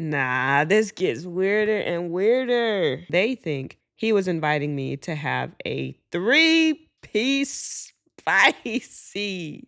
Nah, this gets weirder and weirder. They think he was inviting me to have a three-piece spicy.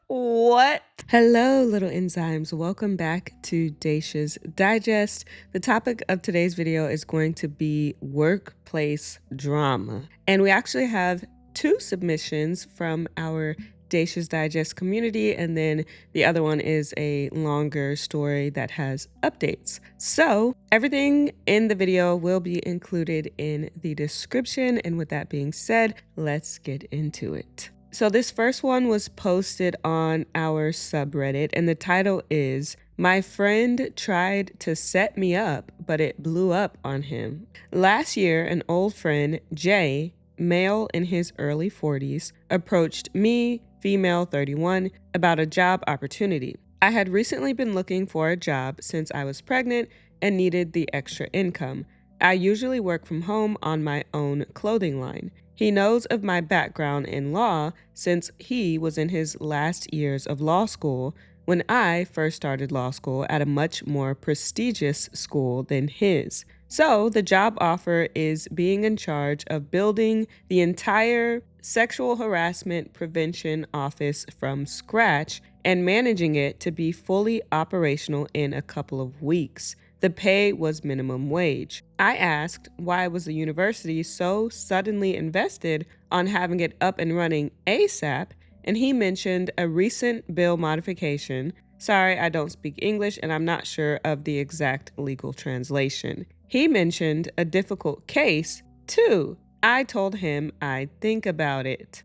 What? Hello, little enzymes. Welcome back to Daisha's Digest. The topic of today's video is going to be workplace drama. And we actually have two submissions from our Daisha's Digest community, and then the other one is a longer story that has updates. So everything in the video will be included in the description, and with that being said, let's get into it. So this first one was posted on our subreddit, and the title is, "My friend tried to set me up, but it blew up on him." Last year, an old friend, Jay, male in his early 40s, approached me, female 31, about a job opportunity. I had recently been looking for a job since I was pregnant and needed the extra income. I usually work from home on my own clothing line. He knows of my background in law since he was in his last years of law school when I first started law school at a much more prestigious school than his. So the job offer is being in charge of building the entire sexual harassment prevention office from scratch and managing it to be fully operational in a couple of weeks. The pay was minimum wage. I asked why was the university so suddenly invested on having it up and running ASAP, and he mentioned a recent bill modification. Sorry, I don't speak English and I'm not sure of the exact legal translation. He mentioned a difficult case, too. I told him I'd think about it.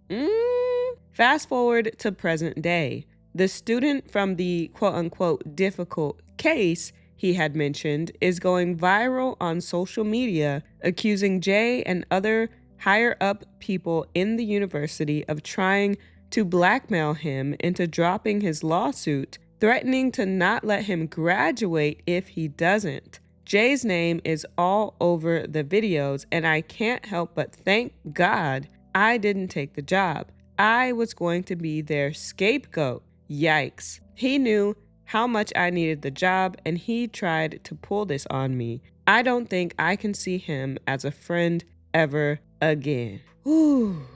Fast forward to present day. The student from the quote-unquote difficult case he had mentioned is going viral on social media, accusing Jay and other higher-up people in the university of trying to blackmail him into dropping his lawsuit, threatening to not let him graduate if he doesn't. Jay's name is all over the videos, and I can't help but thank God I didn't take the job. I was going to be their scapegoat. Yikes. He knew how much I needed the job, and he tried to pull this on me. I don't think I can see him as a friend ever again. Ooh.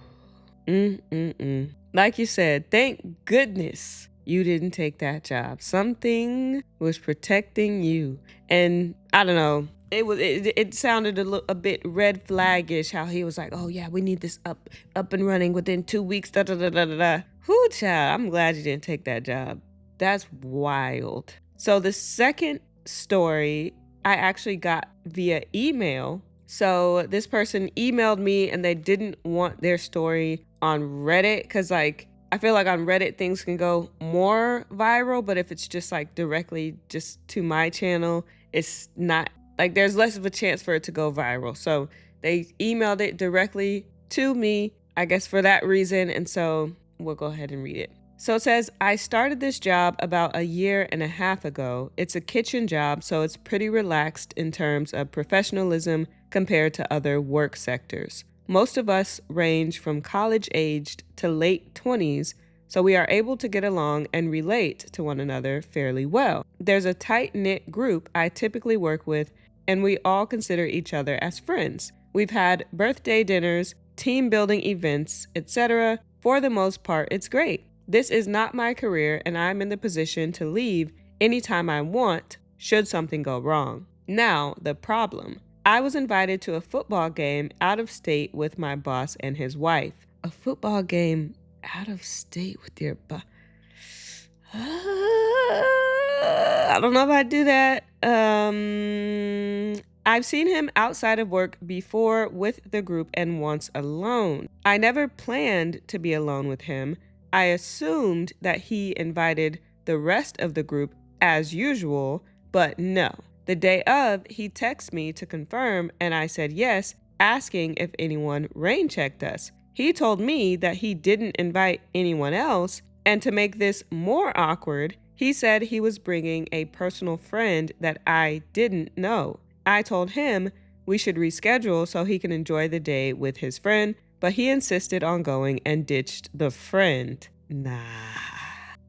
Like you said, thank goodness you didn't take that job. Something was protecting you. And I don't know, it sounded a bit red flaggish how he was like, oh yeah, we need this up and running within 2 weeks, da da da da da da. Whoo, child, I'm glad you didn't take that job. That's wild. So the second story I actually got via email. So this person emailed me and they didn't want their story on Reddit because like, I feel like on Reddit things can go more viral, but if it's just like directly just to my channel, it's not like there's less of a chance for it to go viral. So they emailed it directly to me, I guess for that reason. And so we'll go ahead and read it. So it says, I started this job about 1.5 years ago. It's a kitchen job, so it's pretty relaxed in terms of professionalism compared to other work sectors. Most of us range from college-aged to late 20s, so we are able to get along and relate to one another fairly well. There's a tight-knit group I typically work with, and we all consider each other as friends. We've had birthday dinners, team-building events, etc. For the most part, it's great. This is not my career, and I'm in the position to leave anytime I want, should something go wrong. Now, the problem. I was invited to a football game out of state with my boss and his wife. A football game out of state with your boss? I don't know if I'd do that. I've seen him outside of work before with the group and once alone. I never planned to be alone with him. I assumed that he invited the rest of the group as usual, but no. The day of, he texted me to confirm, and I said yes, asking if anyone rain checked us. He told me that he didn't invite anyone else, and to make this more awkward, he said he was bringing a personal friend that I didn't know. I told him we should reschedule so he can enjoy the day with his friend, but he insisted on going and ditched the friend. Nah,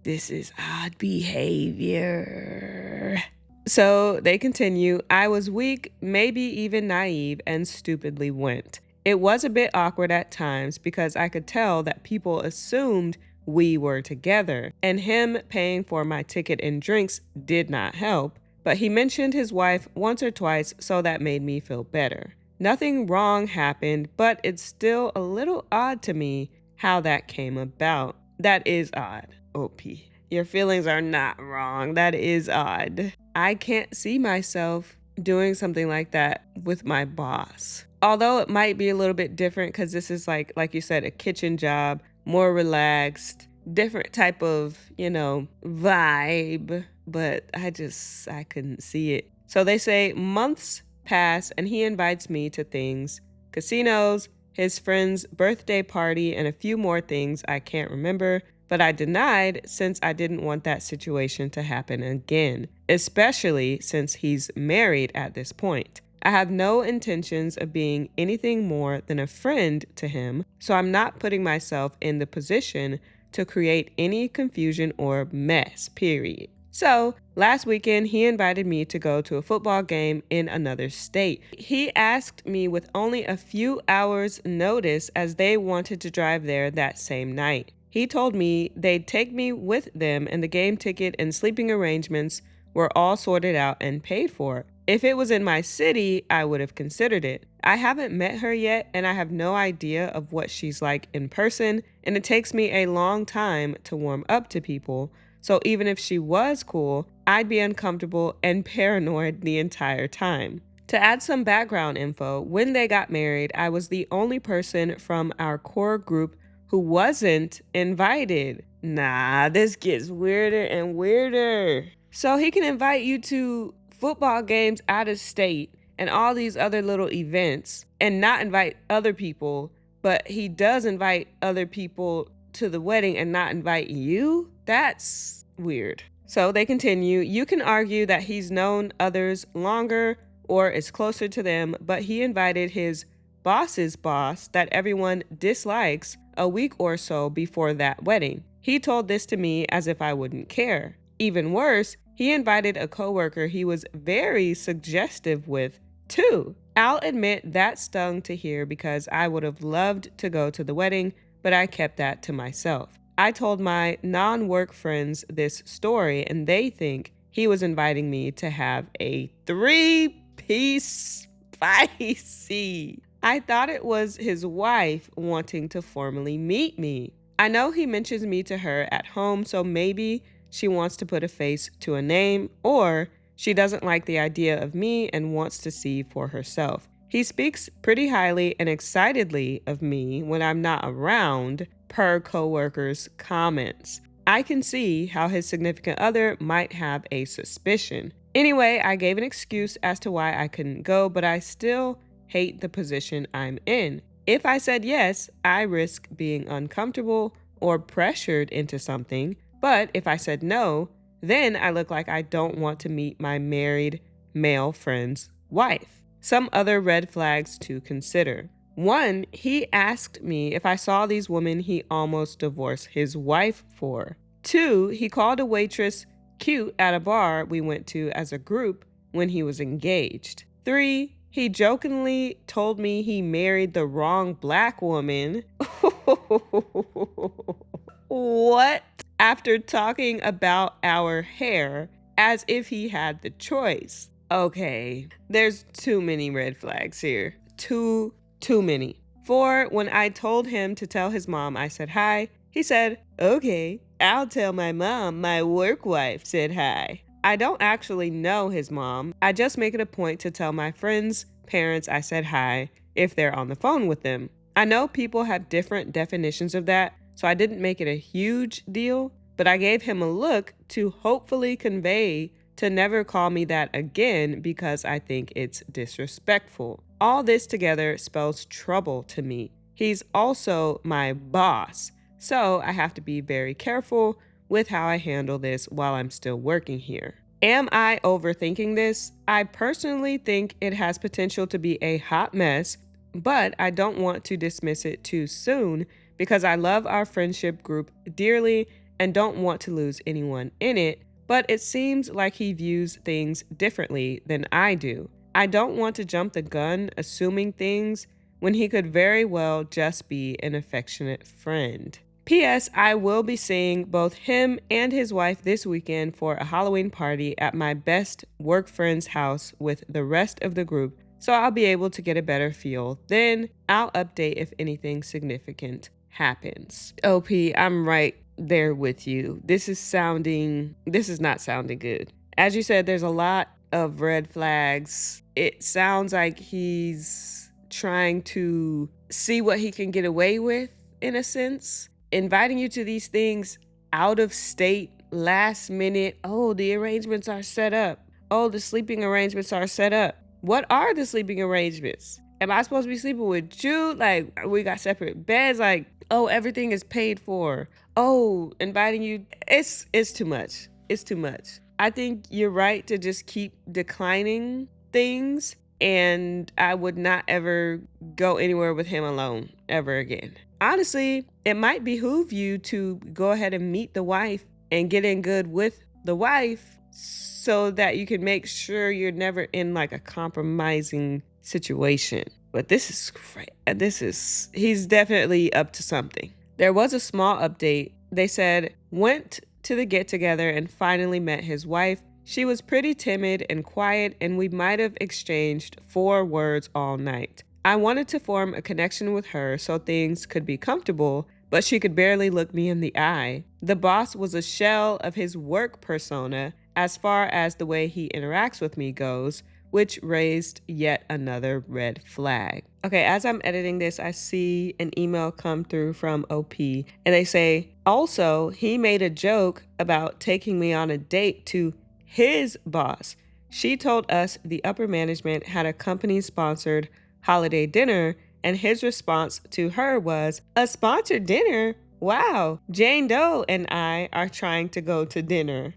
this is odd behavior. Whatever. So they continue, I was weak, maybe even naive, and stupidly went. It was a bit awkward at times because I could tell that people assumed we were together, and him paying for my ticket and drinks did not help, but he mentioned his wife once or twice, so that made me feel better. Nothing wrong happened, but it's still a little odd to me how that came about. That is odd, OP. Your feelings are not wrong. That is odd. I can't see myself doing something like that with my boss. Although it might be a little bit different because this is like you said, a kitchen job, more relaxed, different type of, vibe. But I couldn't see it. So they say months pass and he invites me to things, casinos, his friend's birthday party, and a few more things I can't remember. But I denied since I didn't want that situation to happen again, especially since he's married at this point. I have no intentions of being anything more than a friend to him, so I'm not putting myself in the position to create any confusion or mess, period. So, last weekend, he invited me to go to a football game in another state. He asked me with only a few hours' notice as they wanted to drive there that same night. He told me they'd take me with them and the game ticket and sleeping arrangements were all sorted out and paid for. If it was in my city, I would have considered it. I haven't met her yet and I have no idea of what she's like in person, and it takes me a long time to warm up to people. So even if she was cool, I'd be uncomfortable and paranoid the entire time. To add some background info, when they got married, I was the only person from our core group who wasn't invited. Nah, this gets weirder and weirder. So he can invite you to football games out of state and all these other little events and not invite other people, but he does invite other people to the wedding and not invite you? That's weird. So they continue, you can argue that he's known others longer or is closer to them, but he invited his boss's boss that everyone dislikes a week or so before that wedding. He told this to me as if I wouldn't care. Even worse, he invited a coworker he was very suggestive with too. I'll admit that stung to hear because I would have loved to go to the wedding, but I kept that to myself. I told my non-work friends this story and they think he was inviting me to have a 3-piece spicy. I thought it was his wife wanting to formally meet me. I know he mentions me to her at home, so maybe she wants to put a face to a name, or she doesn't like the idea of me and wants to see for herself. He speaks pretty highly and excitedly of me when I'm not around, per coworkers' comments. I can see how his significant other might have a suspicion. Anyway, I gave an excuse as to why I couldn't go, but I still hate the position I'm in. If I said yes, I risk being uncomfortable or pressured into something, but if I said no, then I look like I don't want to meet my married male friend's wife. Some other red flags to consider. 1, he asked me if I saw these women he almost divorced his wife for. 2, he called a waitress cute at a bar we went to as a group when he was engaged. 3, he jokingly told me he married the wrong black woman. What? After talking about our hair as if he had the choice. Okay, there's too many red flags here. Too many. 4, when I told him to tell his mom I said hi, he said, okay, I'll tell my mom my work wife said hi. I don't actually know his mom. I just make it a point to tell my friends' parents I said hi if they're on the phone with them. I know people have different definitions of that, so I didn't make it a huge deal, but I gave him a look to hopefully convey to never call me that again because I think it's disrespectful. All this together spells trouble to me. He's also my boss, so I have to be very careful with how I handle this while I'm still working here. Am I overthinking this? I personally think it has potential to be a hot mess, but I don't want to dismiss it too soon because I love our friendship group dearly and don't want to lose anyone in it, but it seems like he views things differently than I do. I don't want to jump the gun assuming things when he could very well just be an affectionate friend. P.S. I will be seeing both him and his wife this weekend for a Halloween party at my best work friend's house with the rest of the group, so I'll be able to get a better feel. Then I'll update if anything significant happens. OP, I'm right there with you. This is not sounding good. As you said, there's a lot of red flags. It sounds like he's trying to see what he can get away with, in a sense. Inviting you to these things out of state, last minute. Oh, the arrangements are set up. Oh, the sleeping arrangements are set up. What are the sleeping arrangements? Am I supposed to be sleeping with you? Like, we got separate beds? Like, oh, everything is paid for. Oh, inviting you. It's too much. It's too much. I think you're right to just keep declining things, and I would not ever go anywhere with him alone ever again. Honestly, it might behoove you to go ahead and meet the wife and get in good with the wife so that you can make sure you're never in like a compromising situation. But this is great. He's definitely up to something. There was a small update. They said, went to the get together and finally met his wife. She was pretty timid and quiet, and we might have exchanged 4 words all night. I wanted to form a connection with her so things could be comfortable, but she could barely look me in the eye. The boss was a shell of his work persona as far as the way he interacts with me goes, which raised yet another red flag. Okay, as I'm editing this, I see an email come through from OP, and they say, also, he made a joke about taking me on a date to his boss. She told us the upper management had a company-sponsored holiday dinner, and his response to her was, a sponsored dinner? Wow, Jane Doe and I are trying to go to dinner.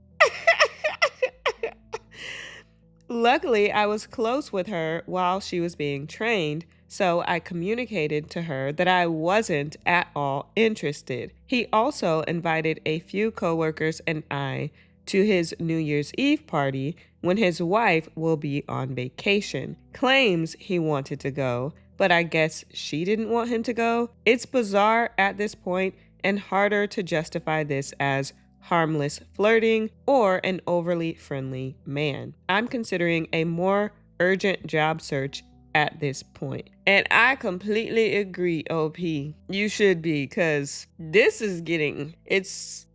Luckily, I was close with her while she was being trained, so I communicated to her that I wasn't at all interested. He also invited a few coworkers and I to his New Year's Eve party when his wife will be on vacation. Claims he wanted to go, but I guess she didn't want him to go. It's bizarre at this point and harder to justify this as harmless flirting or an overly friendly man. I'm considering a more urgent job search at this point. And I completely agree, OP. You should be, because it's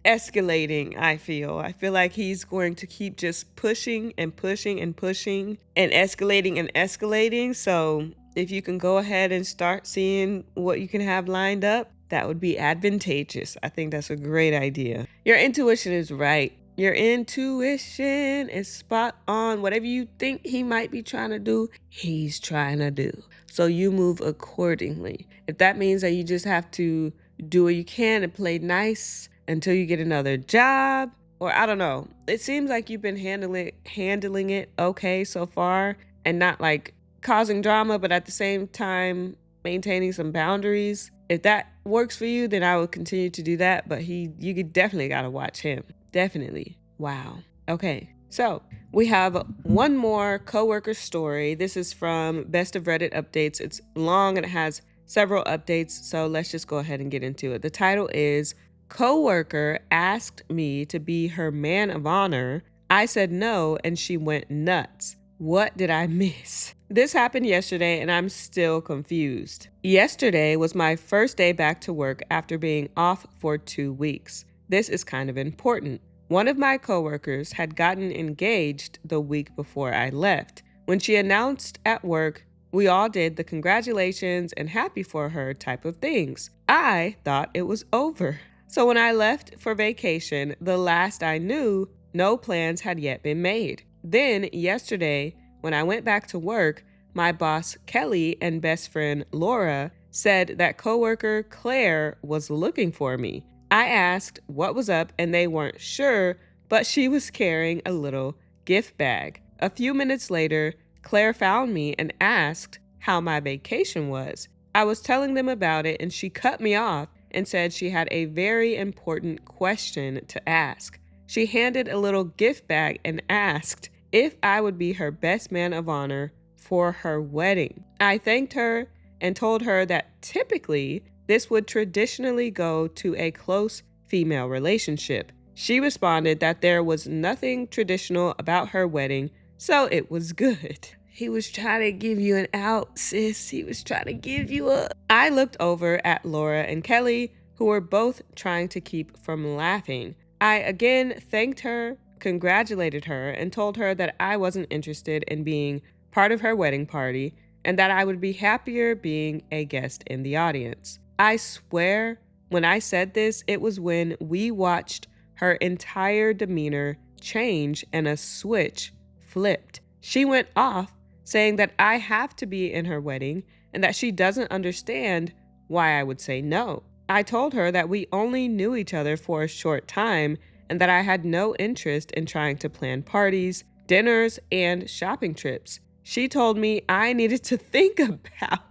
escalating, I feel. I feel like he's going to keep just pushing and pushing and pushing and escalating. So if you can go ahead and start seeing what you can have lined up, that would be advantageous. I think that's a great idea. Your intuition is right. Your intuition is spot on. Whatever you think he might be trying to do, he's trying to do. So you move accordingly. If that means that you just have to do what you can and play nice until you get another job, or I don't know. It seems like you've been handling it okay so far and not like causing drama, but at the same time maintaining some boundaries. If that works for you, then I will continue to do that. But you definitely got to watch him. Definitely. Wow. Okay. So we have one more coworker story. This is from Best of Reddit Updates. It's long and it has several updates. So let's just go ahead and get into it. The title is Coworker asked me to be her man of honor. I said no, and she went nuts. What did I miss? This happened yesterday, and I'm still confused. Yesterday was my first day back to work after being off for 2 weeks. This is kind of important. One of my coworkers had gotten engaged the week before I left. When she announced at work, we all did the congratulations and happy for her type of things. I thought it was over. So when I left for vacation, the last I knew, no plans had yet been made. Then yesterday, when I went back to work, my boss Kelly and best friend Laura said that coworker Claire was looking for me. I asked what was up and they weren't sure, but she was carrying a little gift bag. A few minutes later, Claire found me and asked how my vacation was. I was telling them about it and she cut me off and said she had a very important question to ask. she handed a little gift bag and asked if I would be her best man of honor for her wedding. I thanked her and told her that typically this would traditionally go to a close female relationship. She responded that there was nothing traditional about her wedding, so it was good. He was trying to give you an out, sis. He was trying to give you a... I looked over at Laura and Kelly, who were both trying to keep from laughing. I again thanked her, congratulated her, and told her that I wasn't interested in being part of her wedding party and that I would be happier being a guest in the audience. I swear, when I said this, it was when we watched her entire demeanor change and a switch flipped. She went off saying that I have to be in her wedding and that she doesn't understand why I would say no. I told her that we only knew each other for a short time and that I had no interest in trying to plan parties, dinners, and shopping trips. She told me I needed to think about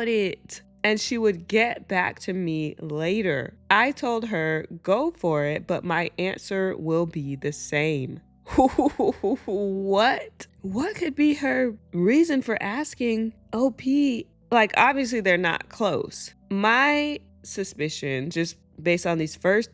it, and she would get back to me later. I told her, go for it, but my answer will be the same. What? What could be her reason for asking OP? Like, obviously they're not close. My suspicion, just based on these first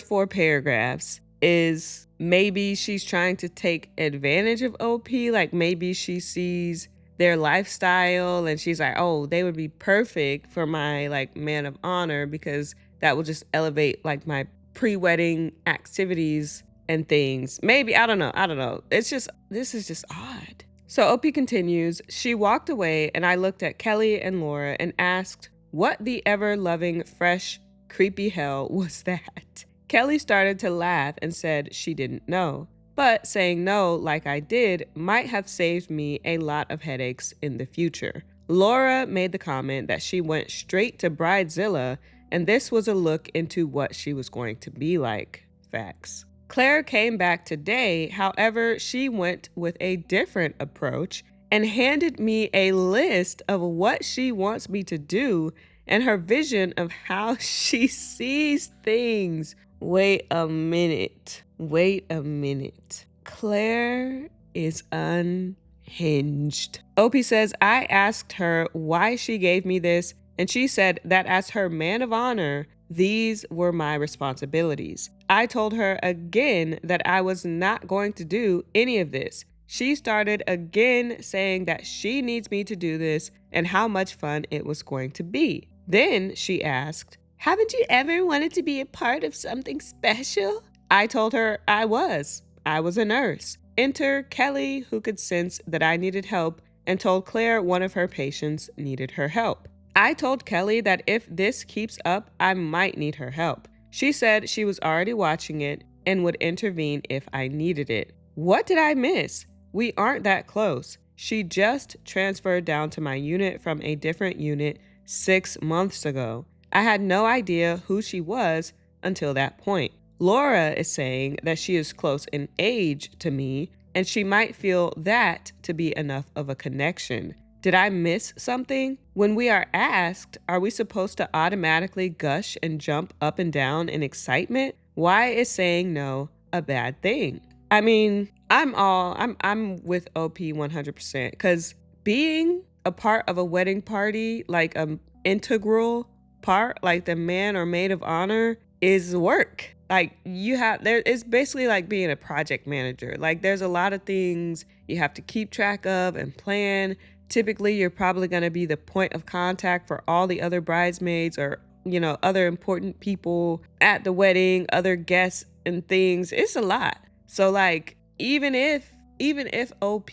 four paragraphs, is maybe she's trying to take advantage of OP. Like, maybe she sees their lifestyle and she's like, oh, they would be perfect for my like man of honor because that will just elevate like my pre-wedding activities and things. Maybe, I don't know. This is just odd. So OP continues, she walked away and I looked at Kelly and Laura and asked, what the ever-loving, fresh, creepy hell was that? Kelly started to laugh and said she didn't know, but saying no like I did might have saved me a lot of headaches in the future. Laura made the comment that she went straight to Bridezilla and this was a look into what she was going to be like. Facts. Claire came back today, however, she went with a different approach and handed me a list of what she wants me to do and her vision of how she sees things. Wait a minute. Claire is unhinged. Opie says, I asked her why she gave me this, and she said that as her man of honor, these were my responsibilities. I told her again that I was not going to do any of this. She started again saying that she needs me to do this and how much fun it was going to be. Then she asked, haven't you ever wanted to be a part of something special? I told her I was a nurse. Enter Kelly, who could sense that I needed help and told Claire one of her patients needed her help. I told Kelly that if this keeps up, I might need her help. She said she was already watching it and would intervene if I needed it. What did I miss? We aren't that close. She just transferred down to my unit from a different unit 6 months ago. I had no idea who she was until that point. Laura is saying that she is close in age to me and she might feel that to be enough of a connection. Did I miss something? When we are asked, are we supposed to automatically gush and jump up and down in excitement? Why is saying no a bad thing? I mean, I'm with OP 100% because being a part of a wedding party, like an integral part, like the man or maid of honor, is work. Like it's basically like being a project manager. Like there's a lot of things you have to keep track of and plan. Typically, you're probably going to be the point of contact for all the other bridesmaids or, other important people at the wedding, other guests and things. It's a lot. So like, even if OP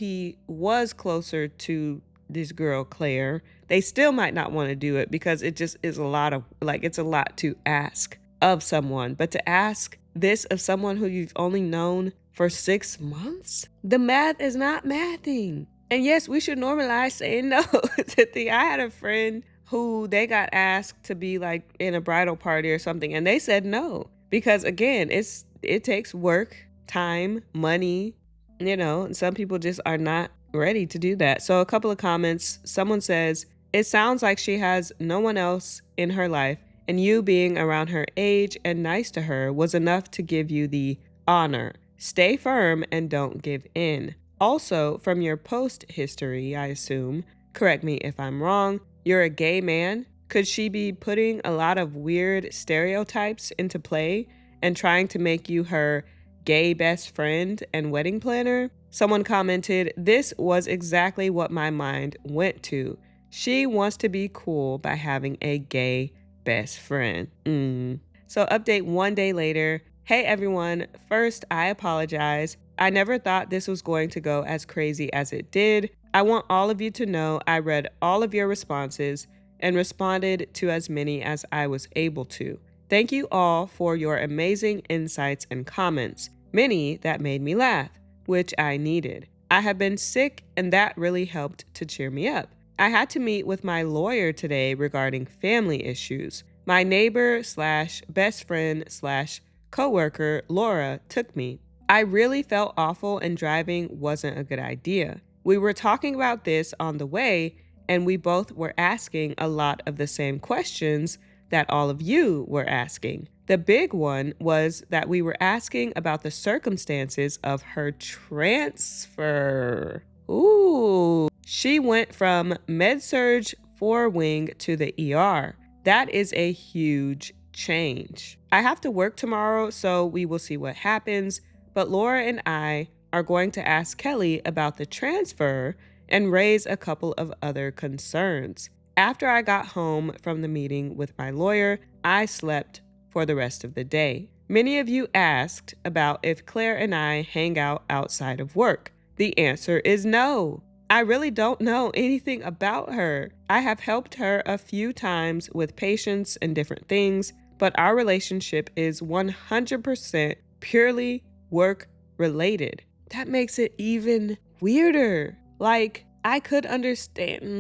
was closer to this girl, Claire, they still might not want to do it because it just is it's a lot to ask of someone. But to ask this of someone who you've only known for 6 months, the math is not mathing. And yes, we should normalize saying no. I had a friend who they got asked to be like in a bridal party or something, and they said no. Because again, it takes work, time, money, and some people just are not ready to do that. So a couple of comments. Someone says, it sounds like she has no one else in her life and you being around her age and nice to her was enough to give you the honor. Stay firm and don't give in. Also, from your post history, I assume, correct me if I'm wrong, you're a gay man. Could she be putting a lot of weird stereotypes into play and trying to make you her gay best friend and wedding planner? Someone commented, "This was exactly what my mind went to. She wants to be cool by having a gay best friend." So update 1 day later. Hey everyone, first I apologize. I never thought this was going to go as crazy as it did. I want all of you to know I read all of your responses and responded to as many as I was able to. Thank you all for your amazing insights and comments, many that made me laugh, which I needed. I have been sick and that really helped to cheer me up. I had to meet with my lawyer today regarding family issues. My neighbor slash best friend slash coworker, Laura, took me. I really felt awful and driving wasn't a good idea. We were talking about this on the way and we both were asking a lot of the same questions that all of you were asking. The big one was that we were asking about the circumstances of her transfer. Ooh, she went from med-surg 4-wing to the ER. That is a huge change. I have to work tomorrow, so we will see what happens, but Laura and I are going to ask Kelly about the transfer and raise a couple of other concerns. After I got home from the meeting with my lawyer, I slept for the rest of the day. Many of you asked about if Claire and I hang out outside of work. The answer is no. I really don't know anything about her. I have helped her a few times with patients and different things, but our relationship is 100% purely work related. That makes it even weirder. Like, I could understand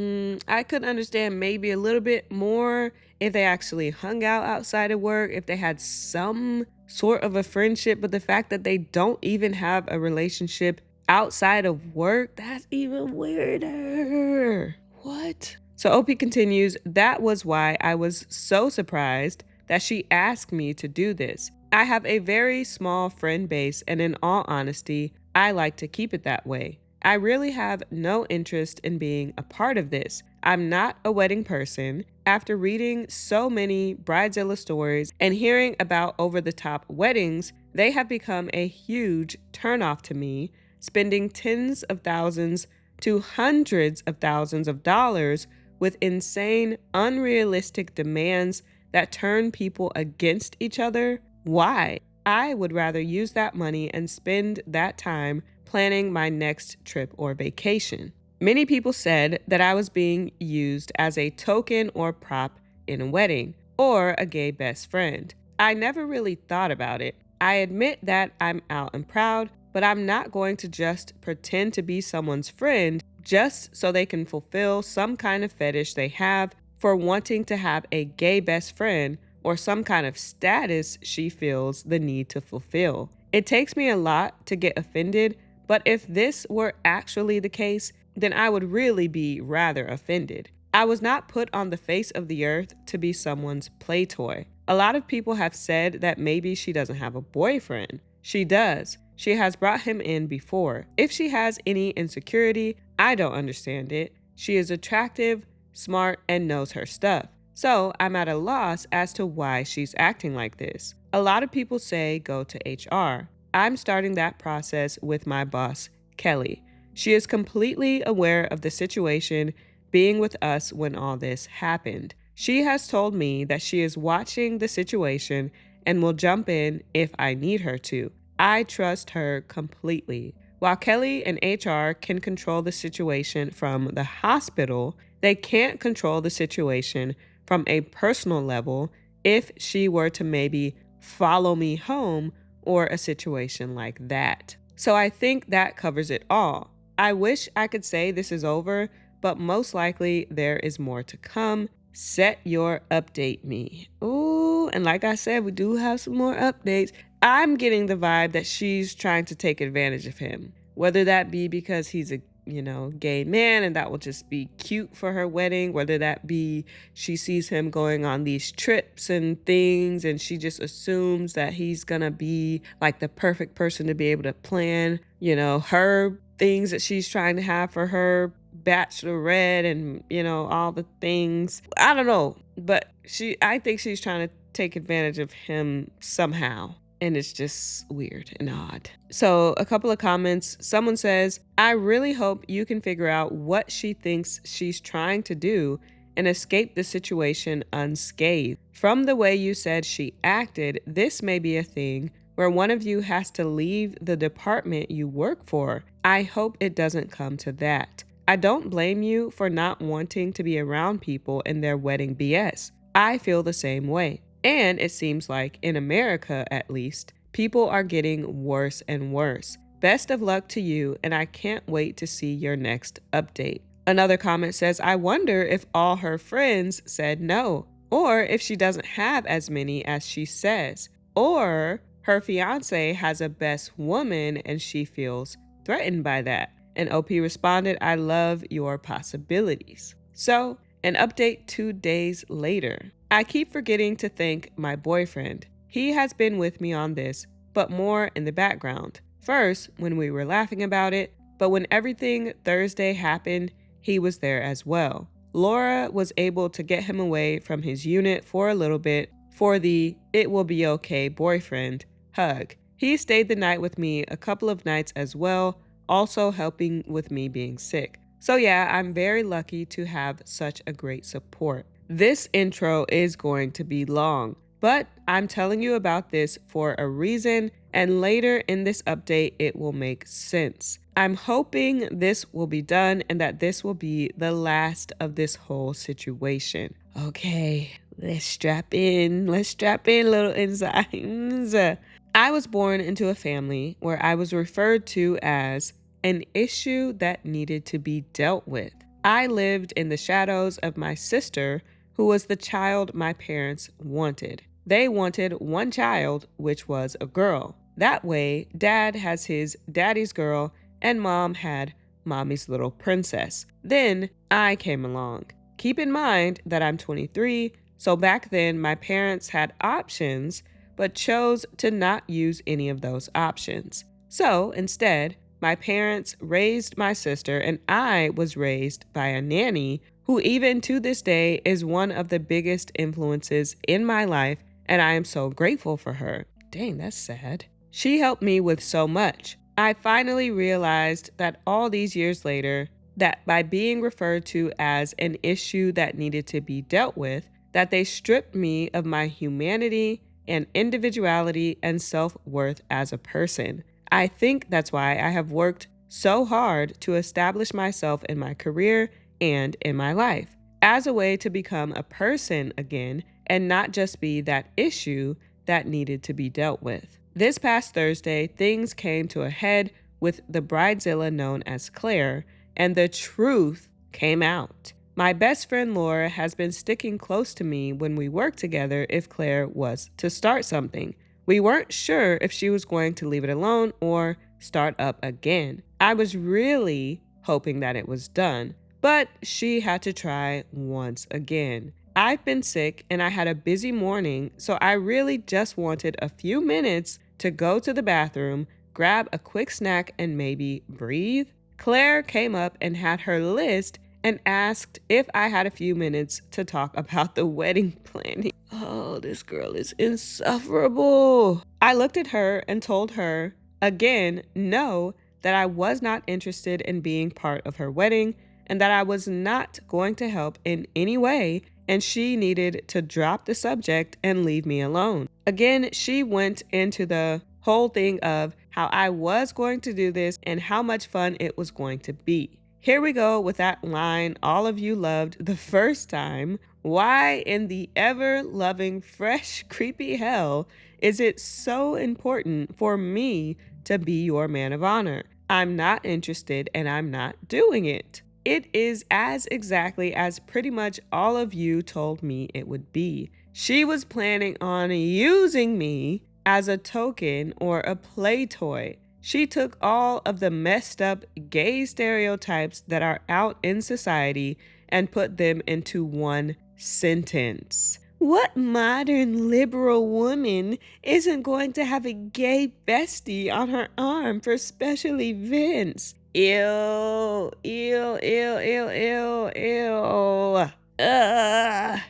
maybe a little bit more if they actually hung out outside of work, if they had some sort of a friendship, but the fact that they don't even have a relationship outside of work, that's even weirder. What? So OP continues, that was why I was so surprised that she asked me to do this. I have a very small friend base, and in all honesty, I like to keep it that way. I really have no interest in being a part of this. I'm not a wedding person. After reading so many Bridezilla stories and hearing about over-the-top weddings, they have become a huge turnoff to me, spending tens of thousands to hundreds of thousands of dollars with insane, unrealistic demands that turn people against each other. Why? I would rather use that money and spend that time planning my next trip or vacation. Many people said that I was being used as a token or prop in a wedding or a gay best friend. I never really thought about it. I admit that I'm out and proud, but I'm not going to just pretend to be someone's friend just so they can fulfill some kind of fetish they have for wanting to have a gay best friend or some kind of status she feels the need to fulfill. It takes me a lot to get offended, but if this were actually the case, then I would really be rather offended. I was not put on the face of the earth to be someone's play toy. A lot of people have said that maybe she doesn't have a boyfriend. She does. She has brought him in before. If she has any insecurity, I don't understand it. She is attractive, smart, and knows her stuff. So I'm at a loss as to why she's acting like this. A lot of people say go to HR. I'm starting that process with my boss, Kelly. She is completely aware of the situation being with us when all this happened. She has told me that she is watching the situation and will jump in if I need her to. I trust her completely. While Kelly and HR can control the situation from the hospital, they can't control the situation from a personal level if she were to maybe follow me home or a situation like that. So I think that covers it all. I wish I could say this is over, but most likely there is more to come. Set your update me. Ooh, and like I said, we do have some more updates. I'm getting the vibe that she's trying to take advantage of him, whether that be because he's a gay man, and that will just be cute for her wedding. Whether that be she sees him going on these trips and things, and she just assumes that he's gonna be like the perfect person to be able to plan, her things that she's trying to have for her bachelorette and, all the things. I don't know, but I think she's trying to take advantage of him somehow. And it's just weird and odd. So a couple of comments. Someone says, I really hope you can figure out what she thinks she's trying to do and escape the situation unscathed. From the way you said she acted, this may be a thing where one of you has to leave the department you work for. I hope it doesn't come to that. I don't blame you for not wanting to be around people in their wedding BS. I feel the same way. And it seems like, in America at least, people are getting worse and worse. Best of luck to you, and I can't wait to see your next update. Another comment says, I wonder if all her friends said no, or if she doesn't have as many as she says, or her fiance has a best woman and she feels threatened by that. And OP responded, I love your possibilities. So, an update 2 days later. I keep forgetting to thank my boyfriend. He has been with me on this, but more in the background. First, when we were laughing about it, but when everything Thursday happened, he was there as well. Laura was able to get him away from his unit for a little bit for the it will be okay boyfriend hug. He stayed the night with me a couple of nights as well, also helping with me being sick. So yeah, I'm very lucky to have such a great support. This intro is going to be long, but I'm telling you about this for a reason, and later in this update, it will make sense. I'm hoping this will be done and that this will be the last of this whole situation. Okay, let's strap in, little enzymes. I was born into a family where I was referred to as an issue that needed to be dealt with. I lived in the shadows of my sister, who was the child my parents wanted. They wanted one child, which was a girl. That way, dad has his daddy's girl and mom had mommy's little princess. Then I came along. Keep in mind that I'm 23, so back then my parents had options, but chose to not use any of those options. So instead, my parents raised my sister and I was raised by a nanny who even to this day is one of the biggest influences in my life, and I am so grateful for her. Dang, that's sad. She helped me with so much. I finally realized that all these years later, that by being referred to as an issue that needed to be dealt with, that they stripped me of my humanity and individuality and self-worth as a person. I think that's why I have worked so hard to establish myself in my career and in my life as a way to become a person again and not just be that issue that needed to be dealt with. This past Thursday, things came to a head with the bridezilla known as Claire, and the truth came out. My best friend Laura has been sticking close to me when we worked together if Claire was to start something. We weren't sure if she was going to leave it alone or start up again. I was really hoping that it was done, but she had to try once again. I've been sick and I had a busy morning, so I really just wanted a few minutes to go to the bathroom, grab a quick snack, and maybe breathe. Claire came up and had her list and asked if I had a few minutes to talk about the wedding planning. Oh, this girl is insufferable. I looked at her and told her, again, no, that I was not interested in being part of her wedding and that I was not going to help in any way, and she needed to drop the subject and leave me alone. Again, she went into the whole thing of how I was going to do this and how much fun it was going to be. Here we go with that line all of you loved the first time. Why in the ever-loving, fresh, creepy hell is it so important for me to be your man of honor? I'm not interested and I'm not doing it. It is as exactly as pretty much all of you told me it would be. She was planning on using me as a token or a play toy. She took all of the messed up gay stereotypes that are out in society and put them into one sentence. What modern liberal woman isn't going to have a gay bestie on her arm for special events? Ew, ew, ew, ew, ew, ew.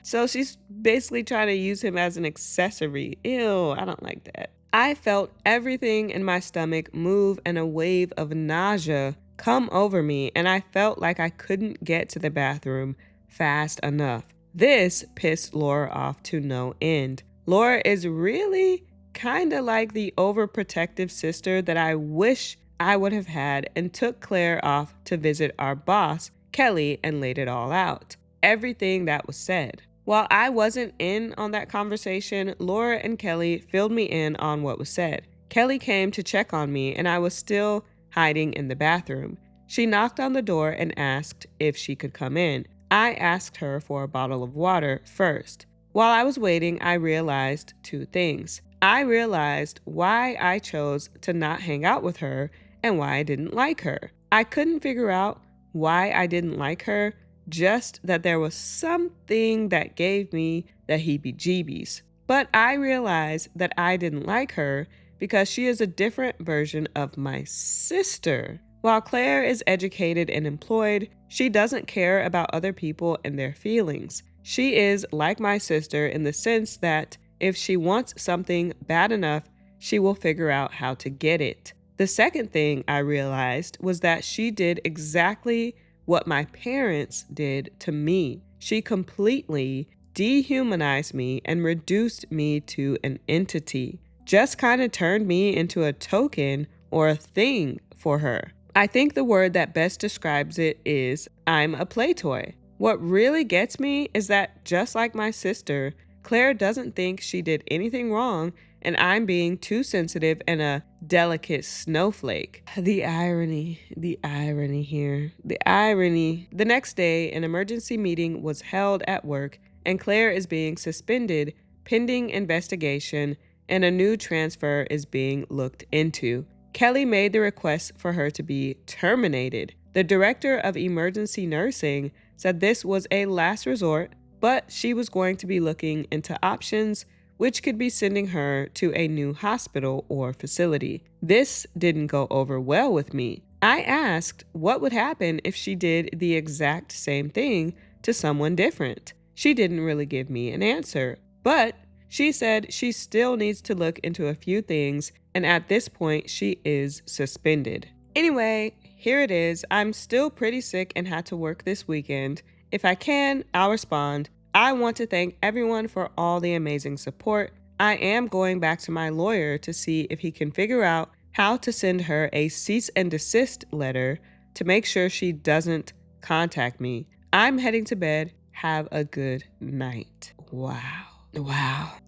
So she's basically trying to use him as an accessory. Ew, I don't like that. I felt everything in my stomach move and a wave of nausea come over me, and I felt like I couldn't get to the bathroom fast enough. This pissed Laura off to no end. Laura is really kind of like the overprotective sister that I wish I would have had, and took Claire off to visit our boss, Kelly, and laid it all out. Everything that was said. While I wasn't in on that conversation, Laura and Kelly filled me in on what was said. Kelly came to check on me, and I was still hiding in the bathroom. She knocked on the door and asked if she could come in. I asked her for a bottle of water first. While I was waiting, I realized two things. I realized why I chose to not hang out with her and why I didn't like her. I couldn't figure out why I didn't like her, just that there was something that gave me the heebie-jeebies. But I realized that I didn't like her because she is a different version of my sister. While Claire is educated and employed, she doesn't care about other people and their feelings. She is like my sister in the sense that if she wants something bad enough, she will figure out how to get it. The second thing I realized was that she did exactly what my parents did to me. She completely dehumanized me and reduced me to an entity. Just kind of turned me into a token or a thing for her. I think the word that best describes it is I'm a play toy. What really gets me is that just like my sister, Claire doesn't think she did anything wrong, and I'm being too sensitive and a delicate snowflake. The irony here. The irony. The next day, an emergency meeting was held at work, and Claire is being suspended pending investigation, and a new transfer is being looked into. Kelly made the request for her to be terminated. The director of emergency nursing said this was a last resort, but she was going to be looking into options which could be sending her to a new hospital or facility. This didn't go over well with me. I asked what would happen if she did the exact same thing to someone different. She didn't really give me an answer, but she said she still needs to look into a few things, and at this point, she is suspended. Anyway, here it is. I'm still pretty sick and had to work this weekend. If I can, I'll respond. I want to thank everyone for all the amazing support. I am going back to my lawyer to see if he can figure out how to send her a cease and desist letter to make sure she doesn't contact me. I'm heading to bed. Have a good night. Wow.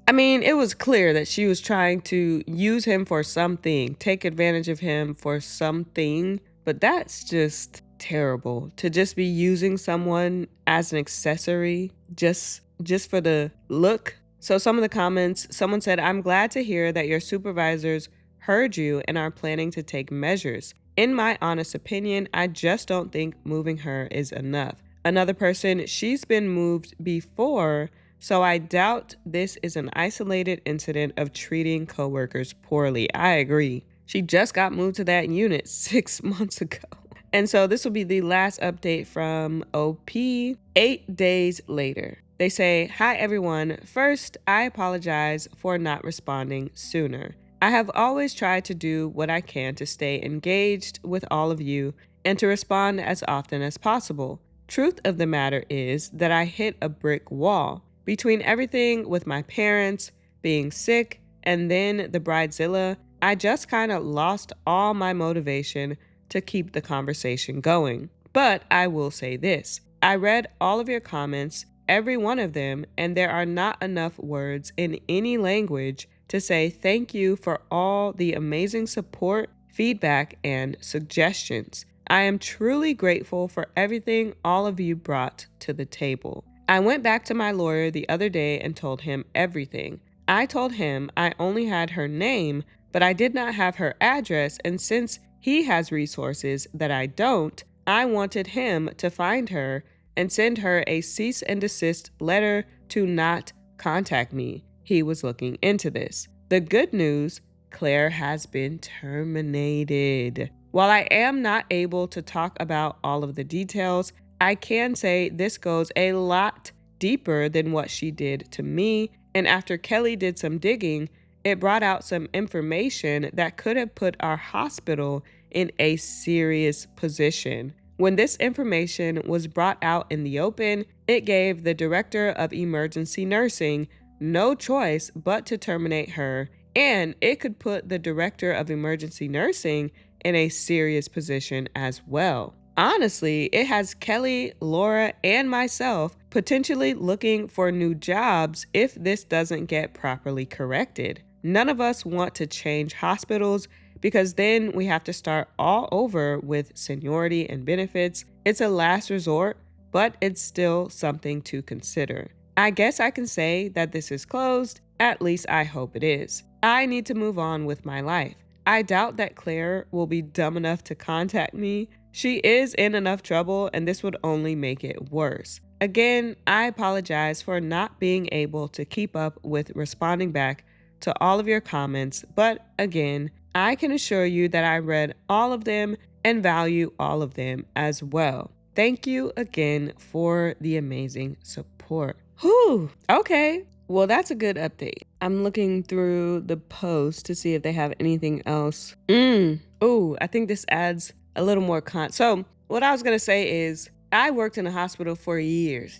I mean, it was clear that she was trying to use him for something, take advantage of him for something, but that's just terrible to just be using someone as an accessory just for the look. So some of the comments, someone said, I'm glad to hear that your supervisors heard you and are planning to take measures. In my honest opinion, I just don't think moving her is enough. Another person, she's been moved before, so I doubt this is an isolated incident of treating coworkers poorly. I agree. She just got moved to that unit 6 months ago. And so this will be the last update from OP 8 days later. They say, hi everyone. First, I apologize for not responding sooner. I have always tried to do what I can to stay engaged with all of you and to respond as often as possible. Truth of the matter is that I hit a brick wall. Between everything with my parents, being sick, and then the Bridezilla, I just kind of lost all my motivation to keep the conversation going. But I will say this. I read all of your comments, every one of them, and there are not enough words in any language to say thank you for all the amazing support, feedback, and suggestions. I am truly grateful for everything all of you brought to the table. I went back to my lawyer the other day and told him everything. I told him I only had her name, but I did not have her address, and since he has resources that I don't, I wanted him to find her and send her a cease and desist letter to not contact me. He was looking into this. The good news, Claire has been terminated. While I am not able to talk about all of the details, I can say this goes a lot deeper than what she did to me, and after Kelly did some digging, it brought out some information that could have put our hospital in a serious position. When this information was brought out in the open, it gave the director of emergency nursing no choice but to terminate her, and it could put the director of emergency nursing in a serious position as well. Honestly, it has Kelly, Laura, and myself potentially looking for new jobs if this doesn't get properly corrected. None of us want to change hospitals because then we have to start all over with seniority and benefits. It's a last resort, but it's still something to consider. I guess I can say that this is closed. At least I hope it is. I need to move on with my life. I doubt that Claire will be dumb enough to contact me. She is in enough trouble, and this would only make it worse. Again, I apologize for not being able to keep up with responding back to all of your comments, but again, I can assure you that I read all of them and value all of them as well. Thank you again for the amazing support. Whew, okay. Well, that's a good update. I'm looking through the post to see if they have anything else. Oh, I think this adds a little more So what I was going to say is I worked in a hospital for years.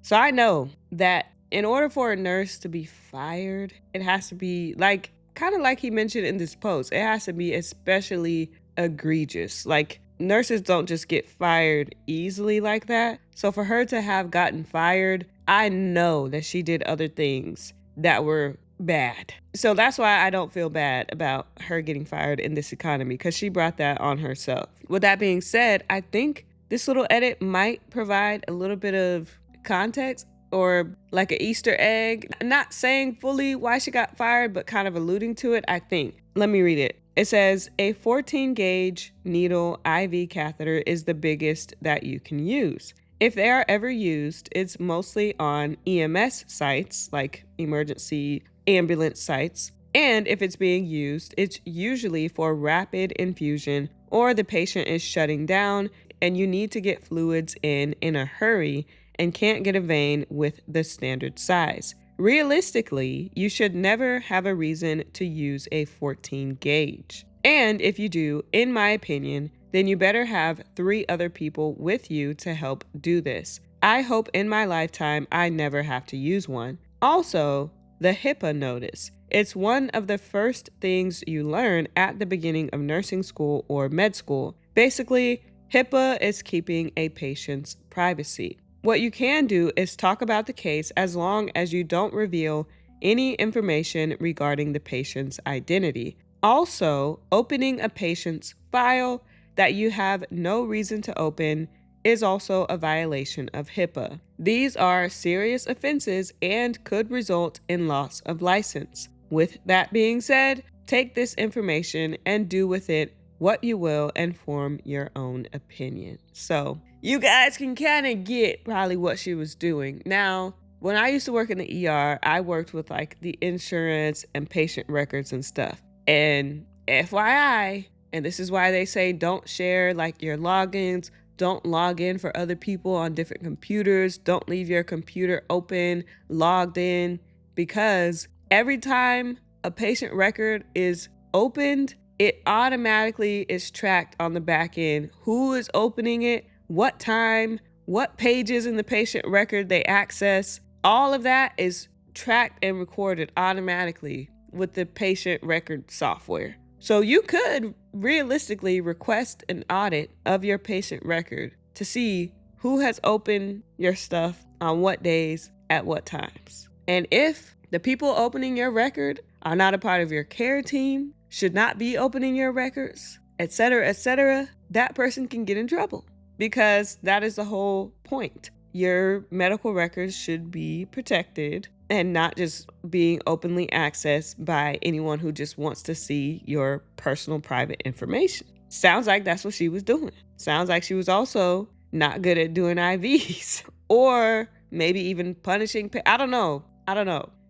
So I know that in order for a nurse to be fired, it has to be like, kind of like he mentioned in this post, it has to be especially egregious. Like, nurses don't just get fired easily like that. So for her to have gotten fired, I know that she did other things that were bad. So that's why I don't feel bad about her getting fired in this economy, because she brought that on herself. With that being said, I think this little edit might provide a little bit of context or like an Easter egg. Not saying fully why she got fired, but kind of alluding to it, I think. Let me read it. It says, a 14 gauge needle IV catheter is the biggest that you can use. If they are ever used, it's mostly on EMS sites, like emergency ambulance sites. And if it's being used, it's usually for rapid infusion or the patient is shutting down and you need to get fluids in a hurry and can't get a vein with the standard size. Realistically, you should never have a reason to use a 14 gauge. And if you do, in my opinion, then you better have 3 other people with you to help do this. I hope in my lifetime I never have to use one. Also, the HIPAA notice. It's one of the first things you learn at the beginning of nursing school or med school. Basically, HIPAA is keeping a patient's privacy. What you can do is talk about the case as long as you don't reveal any information regarding the patient's identity. Also, opening a patient's file that you have no reason to open is also a violation of HIPAA. These are serious offenses and could result in loss of license. With that being said, take this information and do with it what you will and form your own opinion. So you guys can kind of get probably what she was doing. Now, when I used to work in the ER, I worked with like the insurance and patient records and stuff. And FYI, and this is why they say don't share like your logins, don't log in for other people on different computers, don't leave your computer open, logged in, because every time a patient record is opened, it automatically is tracked on the back end. Who is opening it, what time, what pages in the patient record they access. All of that is tracked and recorded automatically with the patient record software. So you could realistically request an audit of your patient record to see who has opened your stuff on what days at what times. And if the people opening your record are not a part of your care team, should not be opening your records, etc., that person can get in trouble, because that is the whole point. your medical records should be protected and not just being openly accessed by anyone who just wants to see your personal private information. Sounds like that's what she was doing. Sounds like she was also not good at doing IVs or maybe even punishing. I don't know.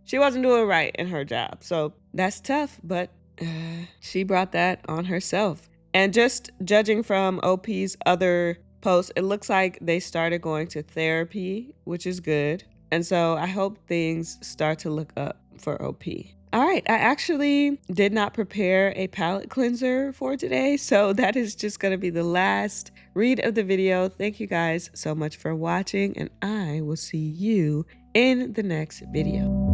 She wasn't doing right in her job. So that's tough, but she brought that on herself. And just judging from OP's other posts, it looks like they started going to therapy, which is good. And so I hope things start to look up for OP. All right, I actually did not prepare a palette cleanser for today, so that is just going to be the last read of the video. Thank you guys so much for watching, and I will see you in the next video.